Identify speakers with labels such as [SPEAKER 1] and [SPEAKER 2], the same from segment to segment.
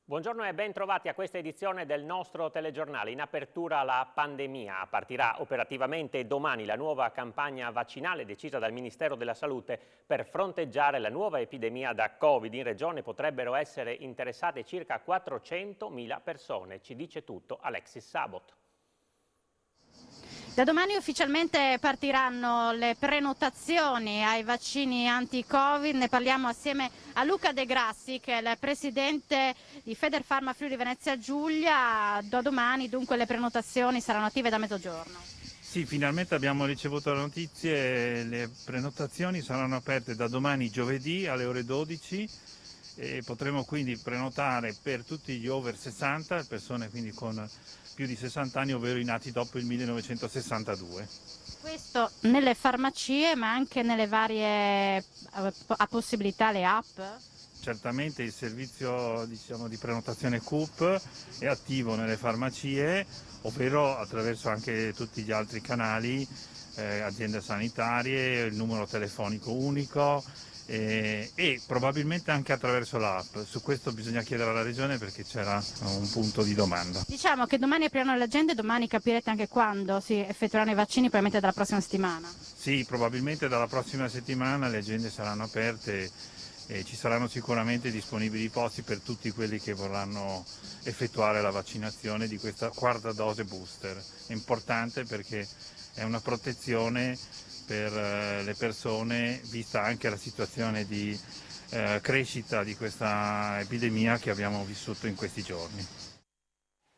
[SPEAKER 1] Buongiorno e ben trovati a questa edizione del nostro telegiornale. In apertura la pandemia. Partirà operativamente domani la nuova campagna vaccinale decisa dal Ministero della Salute per fronteggiare la nuova epidemia da Covid. In regione potrebbero essere interessate circa 400.000 persone. Ci dice tutto Alexis Sabot.
[SPEAKER 2] Da domani ufficialmente partiranno le prenotazioni ai vaccini anti-Covid. Ne parliamo assieme a Luca De Grassi, che è il presidente di Federpharma Friuli Venezia Giulia. Da domani dunque le prenotazioni saranno attive da mezzogiorno.
[SPEAKER 3] Sì, finalmente abbiamo ricevuto le notizie, le prenotazioni saranno aperte da domani giovedì alle ore 12 e potremo quindi prenotare per tutti gli over 60, persone quindi con più di 60 anni, ovvero i nati dopo il 1962.
[SPEAKER 2] Questo nelle farmacie ma anche nelle varie possibilità, le app?
[SPEAKER 3] Certamente il servizio di prenotazione CUP è attivo nelle farmacie, ovvero attraverso anche tutti gli altri canali, aziende sanitarie, il numero telefonico unico e probabilmente anche attraverso l'app. Su questo bisogna chiedere alla Regione perché c'era un punto di domanda.
[SPEAKER 2] Diciamo che domani apriranno le agende, domani capirete anche quando si effettueranno i vaccini, probabilmente dalla prossima settimana.
[SPEAKER 3] Sì, probabilmente dalla prossima settimana le agende saranno aperte e ci saranno sicuramente disponibili posti per tutti quelli che vorranno effettuare la vaccinazione di questa quarta dose booster. È importante perché è una protezione per le persone, vista anche la situazione di crescita di questa epidemia che abbiamo vissuto in questi giorni.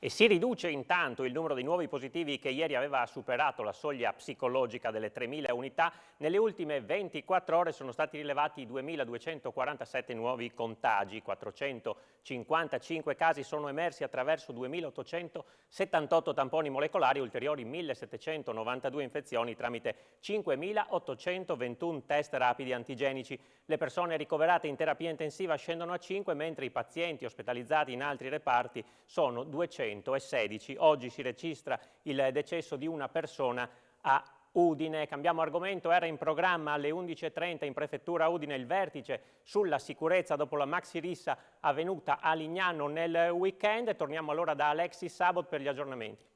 [SPEAKER 1] E si riduce intanto il numero di nuovi positivi che ieri aveva superato la soglia psicologica delle 3.000 unità. Nelle ultime 24 ore sono stati rilevati 2.247 nuovi contagi, 455 casi sono emersi attraverso 2.878 tamponi molecolari, ulteriori 1.792 infezioni tramite 5.821 test rapidi antigenici. Le persone ricoverate in terapia intensiva scendono a 5, mentre i pazienti ospitalizzati in altri reparti sono 216. Oggi si registra il decesso di una persona a Udine. Cambiamo argomento, era in programma alle 11.30 in prefettura Udine il vertice sulla sicurezza dopo la maxi rissa avvenuta a Lignano nel weekend. Torniamo allora da Alexis Sabot per gli aggiornamenti.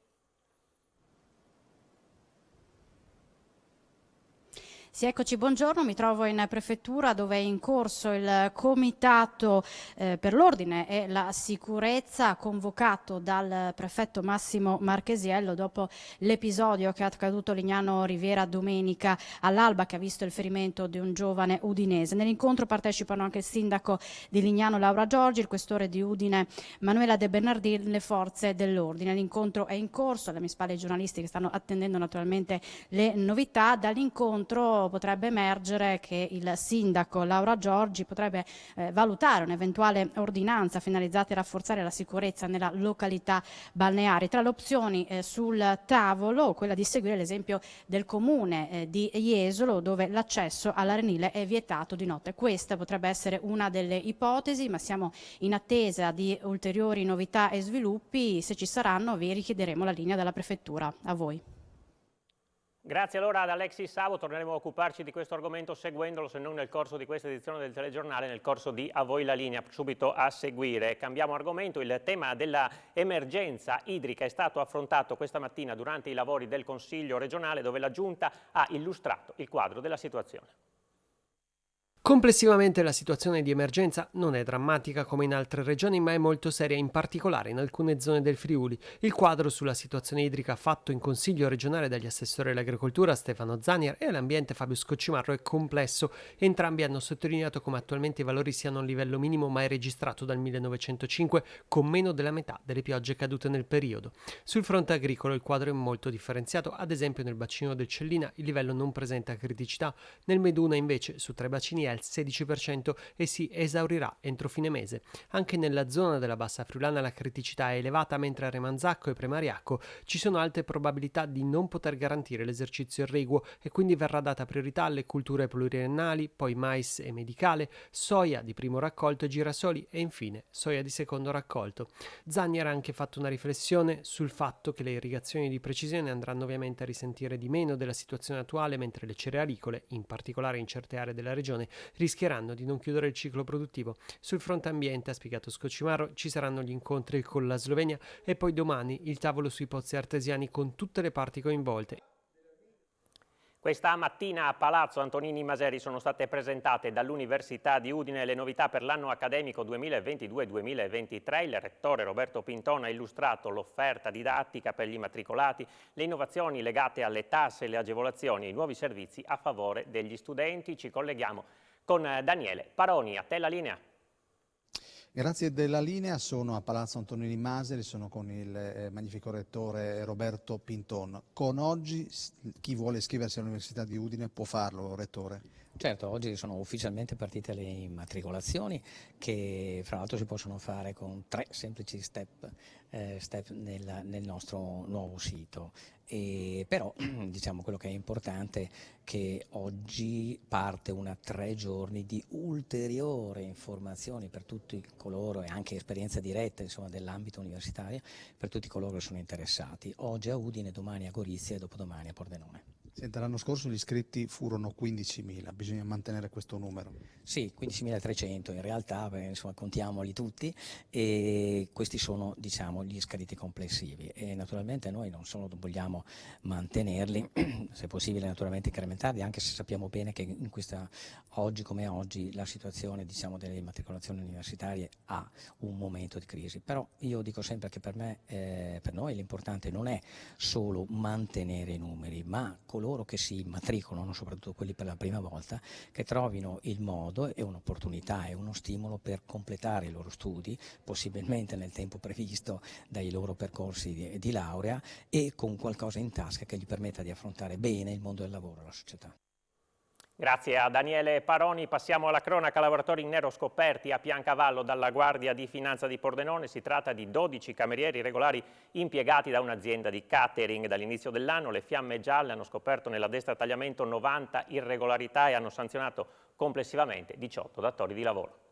[SPEAKER 2] Sì, eccoci, buongiorno, mi trovo in prefettura dove è in corso il comitato per l'ordine e la sicurezza convocato dal prefetto Massimo Marchesiello dopo l'episodio che è accaduto a Lignano Riviera domenica all'alba, che ha visto il ferimento di un giovane udinese. Nell'incontro partecipano anche il sindaco di Lignano Laura Giorgi, il questore di Udine Manuela De Bernardini, le forze dell'ordine. L'incontro è in corso, alle mie spalle i giornalisti che stanno attendendo naturalmente le novità. Dall'incontro potrebbe emergere che il sindaco Laura Giorgi potrebbe valutare un'eventuale ordinanza finalizzata a rafforzare la sicurezza nella località balneare. Tra le opzioni sul tavolo, quella di seguire l'esempio del comune di Jesolo, dove l'accesso all'arenile è vietato di notte. Questa potrebbe essere una delle ipotesi, ma siamo in attesa di ulteriori novità e sviluppi. Se ci saranno vi richiederemo la linea della prefettura. A voi.
[SPEAKER 1] Grazie allora ad Alexis Savo, torneremo a occuparci di questo argomento seguendolo, se non nel corso di questa edizione del telegiornale, nel corso di A Voi la Linea, subito a seguire. Cambiamo argomento, il tema dell'emergenza idrica è stato affrontato questa mattina durante i lavori del Consiglio regionale, dove la Giunta ha illustrato il quadro della situazione.
[SPEAKER 4] Complessivamente la situazione di emergenza non è drammatica come in altre regioni, ma è molto seria, in particolare in alcune zone del Friuli. Il quadro sulla situazione idrica fatto in Consiglio regionale dagli assessori all'agricoltura Stefano Zanier e all'ambiente Fabio Scoccimarro è complesso. Entrambi hanno sottolineato come attualmente i valori siano a un livello minimo mai registrato dal 1905, con meno della metà delle piogge cadute nel periodo. Sul fronte agricolo il quadro è molto differenziato, ad esempio nel bacino del Cellina il livello non presenta criticità, nel Meduna invece su 3 bacini è al 16% e si esaurirà entro fine mese. Anche nella zona della Bassa Friulana la criticità è elevata, mentre a Remanzacco e Premariacco ci sono alte probabilità di non poter garantire l'esercizio irriguo e quindi verrà data priorità alle culture pluriennali, poi mais e medicale, soia di primo raccolto e girasoli e infine soia di secondo raccolto. Zanier ha anche fatto una riflessione sul fatto che le irrigazioni di precisione andranno ovviamente a risentire di meno della situazione attuale, mentre le cerealicole, in particolare in certe aree della regione, rischieranno di non chiudere il ciclo produttivo. Sul fronte ambiente, ha spiegato Scocimaro, ci saranno gli incontri con la Slovenia e poi domani il tavolo sui pozzi artesiani con tutte le parti coinvolte.
[SPEAKER 1] Questa mattina a Palazzo Antonini Maseri sono state presentate dall'Università di Udine le novità per l'anno accademico 2022-2023. Il rettore Roberto Pinton ha illustrato l'offerta didattica per gli immatricolati, le innovazioni legate alle tasse e le agevolazioni e i nuovi servizi a favore degli studenti. Ci colleghiamo con Daniele Paroni. A te la linea.
[SPEAKER 5] Grazie della linea, sono a Palazzo Antonini Maseri, sono con il magnifico rettore Roberto Pinton. Con oggi chi vuole iscriversi all'Università di Udine può farlo, rettore?
[SPEAKER 6] Certo, oggi sono ufficialmente partite le immatricolazioni che fra l'altro si possono fare con 3 semplici step nel nostro nuovo sito. Però diciamo quello che è importante è che oggi parte una 3 giorni di ulteriori informazioni per tutti coloro e anche esperienza diretta insomma, dell'ambito universitario per tutti coloro che sono interessati. Oggi a Udine, domani a Gorizia e dopodomani a Pordenone.
[SPEAKER 5] Senta, l'anno scorso gli iscritti furono 15.000, bisogna mantenere questo numero.
[SPEAKER 6] Sì, 15.300 in realtà, insomma contiamoli tutti e questi sono diciamo gli iscritti complessivi e naturalmente noi non solo vogliamo mantenerli, se possibile naturalmente incrementarli, anche se sappiamo bene che in questa oggi come oggi la situazione diciamo delle immatricolazioni universitarie ha un momento di crisi, però io dico sempre che per me, per noi l'importante non è solo mantenere i numeri, ma coloro che si immatricolano, soprattutto quelli per la prima volta, che trovino il modo e un'opportunità e uno stimolo per completare i loro studi, possibilmente nel tempo previsto dai loro percorsi di laurea e con qualcosa in tasca che gli permetta di affrontare bene il mondo del lavoro e la società.
[SPEAKER 1] Grazie a Daniele Paroni. Passiamo alla cronaca. Lavoratori in nero scoperti a Piancavallo dalla Guardia di Finanza di Pordenone. Si tratta di 12 camerieri regolari impiegati da un'azienda di catering. Dall'inizio dell'anno le Fiamme Gialle hanno scoperto nella destra tagliamento 90 irregolarità e hanno sanzionato complessivamente 18 datori di lavoro.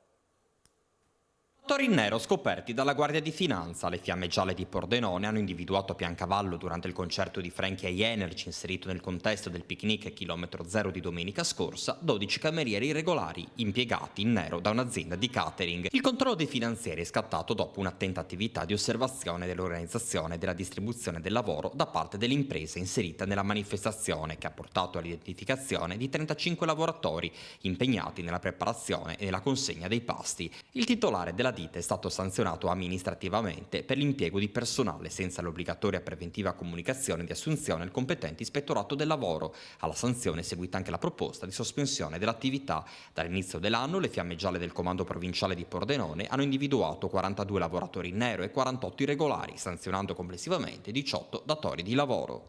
[SPEAKER 7] Lavoratori in nero scoperti dalla Guardia di Finanza. Le Fiamme Gialle di Pordenone hanno individuato a Piancavallo durante il concerto di Frankie High Energy inserito nel contesto del picnic chilometro zero di domenica scorsa 12 camerieri irregolari impiegati in nero da un'azienda di catering. Il controllo dei finanzieri è scattato dopo un'attenta attività di osservazione dell'organizzazione e della distribuzione del lavoro da parte dell'impresa inserita nella manifestazione, che ha portato all'identificazione di 35 lavoratori impegnati nella preparazione e nella consegna dei pasti. Il titolare della ditta è stato sanzionato amministrativamente per l'impiego di personale senza l'obbligatoria preventiva comunicazione di assunzione al competente ispettorato del lavoro. Alla sanzione è seguita anche la proposta di sospensione dell'attività. Dall'inizio dell'anno le Fiamme Gialle del Comando Provinciale di Pordenone hanno individuato 42 lavoratori in nero e 48 irregolari, sanzionando complessivamente 18 datori di lavoro.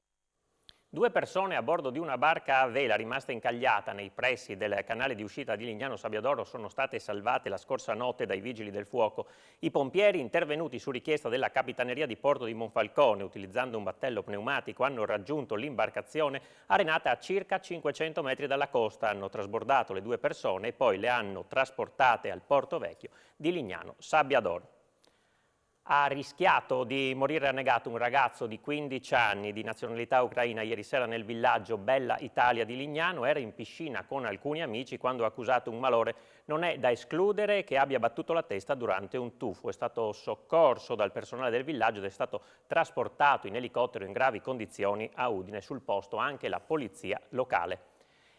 [SPEAKER 1] 2 persone a bordo di una barca a vela rimasta incagliata nei pressi del canale di uscita di Lignano Sabbiadoro sono state salvate la scorsa notte dai vigili del fuoco. I pompieri, intervenuti su richiesta della Capitaneria di Porto di Monfalcone utilizzando un battello pneumatico, hanno raggiunto l'imbarcazione arenata a circa 500 metri dalla costa, hanno trasbordato le 2 persone e poi le hanno trasportate al Porto Vecchio di Lignano Sabbiadoro. Ha rischiato di morire annegato un ragazzo di 15 anni di nazionalità ucraina ieri sera nel villaggio Bella Italia di Lignano. Era in piscina con alcuni amici quando ha accusato un malore. Non è da escludere che abbia battuto la testa durante un tuffo. È stato soccorso dal personale del villaggio ed è stato trasportato in elicottero in gravi condizioni a Udine. Sul posto anche la polizia locale.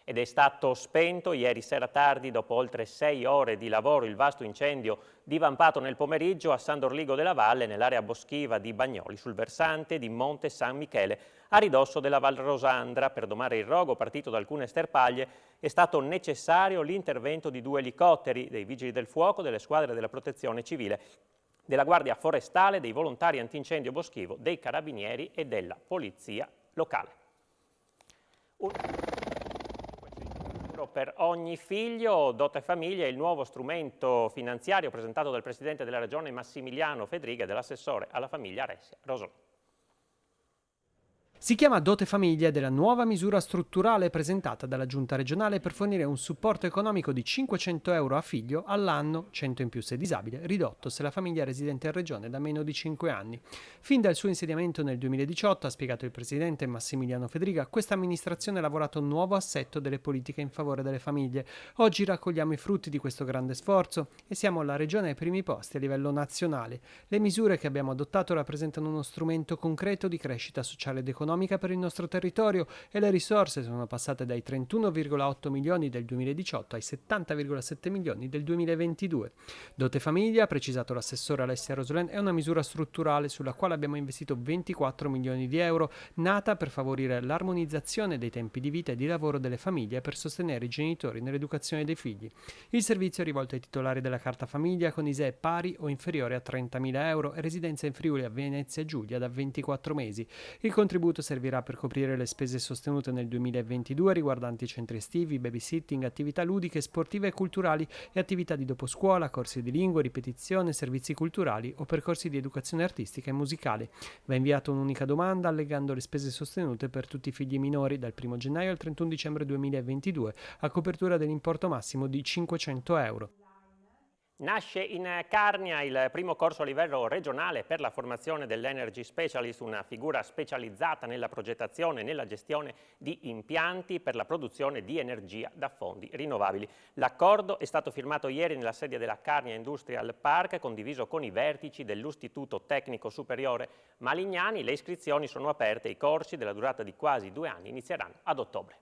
[SPEAKER 1] Ed è stato spento ieri sera tardi, dopo oltre 6 ore di lavoro, il vasto incendio divampato nel pomeriggio a San Dorligo della Valle, nell'area boschiva di Bagnoli, sul versante di Monte San Michele, a ridosso della Val Rosandra. Per domare il rogo, partito da alcune sterpaglie, è stato necessario l'intervento di 2 elicotteri, dei Vigili del Fuoco, delle squadre della Protezione Civile, della Guardia Forestale, dei volontari antincendio boschivo, dei Carabinieri e della Polizia locale. Per ogni figlio, Dote Famiglia è il nuovo strumento finanziario presentato dal Presidente della Regione Massimiliano Fedriga e dall'assessore alla famiglia Alessia Rosolò.
[SPEAKER 4] Si chiama Dote Famiglia ed è la nuova misura strutturale presentata dalla Giunta regionale per fornire un supporto economico di 500 euro a figlio all'anno, 100 in più se disabile, ridotto se la famiglia è residente in regione da meno di 5 anni. Fin dal suo insediamento nel 2018, ha spiegato il presidente Massimiliano Fedriga, questa amministrazione ha lavorato a un nuovo assetto delle politiche in favore delle famiglie. Oggi raccogliamo i frutti di questo grande sforzo e siamo la regione ai primi posti a livello nazionale. Le misure che abbiamo adottato rappresentano uno strumento concreto di crescita sociale ed economica per il nostro territorio e le risorse sono passate dai 31,8 milioni del 2018 ai 70,7 milioni del 2022. Dote Famiglia, ha precisato l'assessore Alessia Rosolen, è una misura strutturale sulla quale abbiamo investito 24 milioni di euro, nata per favorire l'armonizzazione dei tempi di vita e di lavoro delle famiglie e per sostenere i genitori nell'educazione dei figli. Il servizio è rivolto ai titolari della carta famiglia con ISEE pari o inferiore a 30.000 euro e residenza in Friuli, a Venezia e Giulia da 24 mesi. Il contributo servirà per coprire le spese sostenute nel 2022 riguardanti centri estivi, babysitting, attività ludiche, sportive e culturali e attività di doposcuola, corsi di lingua, ripetizione, servizi culturali o percorsi di educazione artistica e musicale. Va inviata un'unica domanda allegando le spese sostenute per tutti i figli minori dal 1 gennaio al 31 dicembre 2022 a copertura dell'importo massimo di 500 euro.
[SPEAKER 1] Nasce in Carnia il primo corso a livello regionale per la formazione dell'Energy Specialist, una figura specializzata nella progettazione e nella gestione di impianti per la produzione di energia da fonti rinnovabili. L'accordo è stato firmato ieri nella sede della Carnia Industrial Park, condiviso con i vertici dell'Istituto Tecnico Superiore Malignani. Le iscrizioni sono aperte, i corsi della durata di quasi 2 anni inizieranno ad ottobre.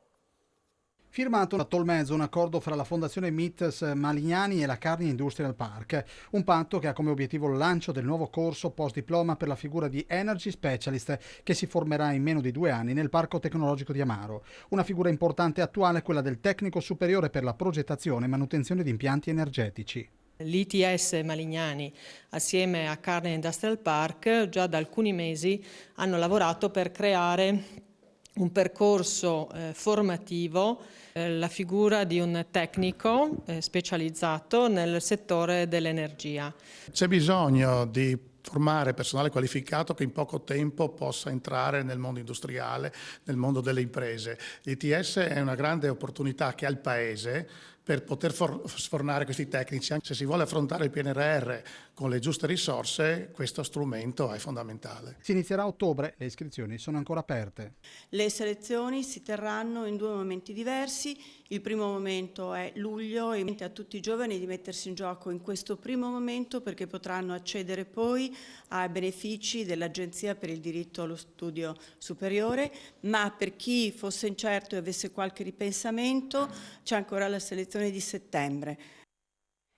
[SPEAKER 5] Firmato a Tolmezzo un accordo fra la Fondazione MITS Malignani e la Carnia Industrial Park, un patto che ha come obiettivo il lancio del nuovo corso post-diploma per la figura di Energy Specialist che si formerà in meno di 2 anni nel Parco Tecnologico di Amaro. Una figura importante e attuale è quella del tecnico superiore per la progettazione e manutenzione di impianti energetici.
[SPEAKER 8] L'ITS Malignani assieme a Carnia Industrial Park già da alcuni mesi hanno lavorato per creare un percorso formativo, la figura di un tecnico specializzato nel settore dell'energia.
[SPEAKER 9] C'è bisogno di formare personale qualificato che in poco tempo possa entrare nel mondo industriale, nel mondo delle imprese. L'ITS è una grande opportunità che ha il Paese per poter sfornare questi tecnici. Se si vuole affrontare il PNRR con le giuste risorse, questo strumento è fondamentale.
[SPEAKER 5] Si inizierà a ottobre, le iscrizioni sono ancora aperte.
[SPEAKER 10] Le selezioni si terranno in 2 momenti diversi. Il primo momento è luglio e a tutti i giovani di mettersi in gioco in questo primo momento perché potranno accedere poi ai benefici dell'Agenzia per il diritto allo studio superiore, ma per chi fosse incerto e avesse qualche ripensamento c'è ancora la selezione di settembre.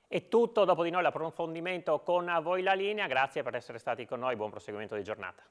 [SPEAKER 1] È tutto, dopo di noi l'approfondimento con Voi la linea, grazie per essere stati con noi, buon proseguimento di giornata.